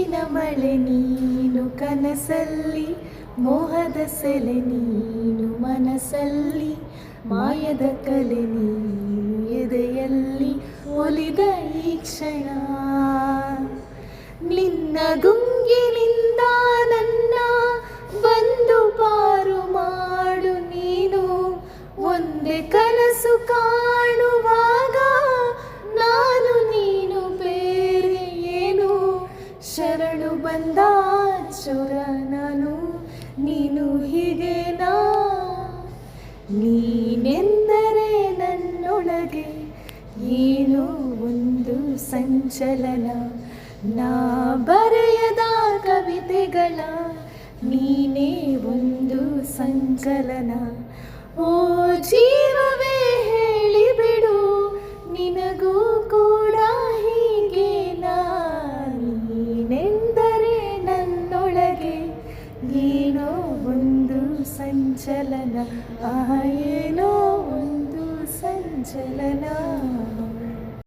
ಮಿಂಚಿನ ಮಳೆ ನೀನು ಕನಸಲ್ಲಿ, ಮೋಹದ ಸೆಲೆ ನೀನು ಮನಸ್ಸಲ್ಲಿ, ಮಾಯದ ಕಲೆ ನೀನು ಎದೆಯಲ್ಲಿ ಒಲಿದ ಈ ಕ್ಷಣ. ನಿನ್ನ ಗುಂಗಿನಿಂದ ನನ್ನ ಬಂದು ಪಾರು ಮಾಡು ನೀನು, ಒಂದೇ ಕನಸು ಕಾಣುವಾಗ ನಾನು ನೀನು ಬೇರೆ ಏನು. ಶರಣು ಬಂದ ಚೋರ ನಾನು, ನೀನು ಹೀಗೇನಾ. ನೀನೆಂದರೆ ನನ್ನೊಳಗೆ ಏನೋ ಒಂದು ಸಂಚಲನ, ನಾ ಬರೆಯದ ಕವಿತೆಗಳ ನೀನೇ ಒಂದು ಸಂಚಲನ. ಓ ಜೀವವೇ ಹೇಳಿಬಿಡು, ನಿನಗೂ ಕೂಡ ಹೀಗೇನಾ. ನೀನೆಂದರೆ ನನ್ನೊಳಗೆ ಏನೋ ಒಂದು ಸಂಚಲನ, ಏನೋ ಒಂದು ಸಂಚಲನ.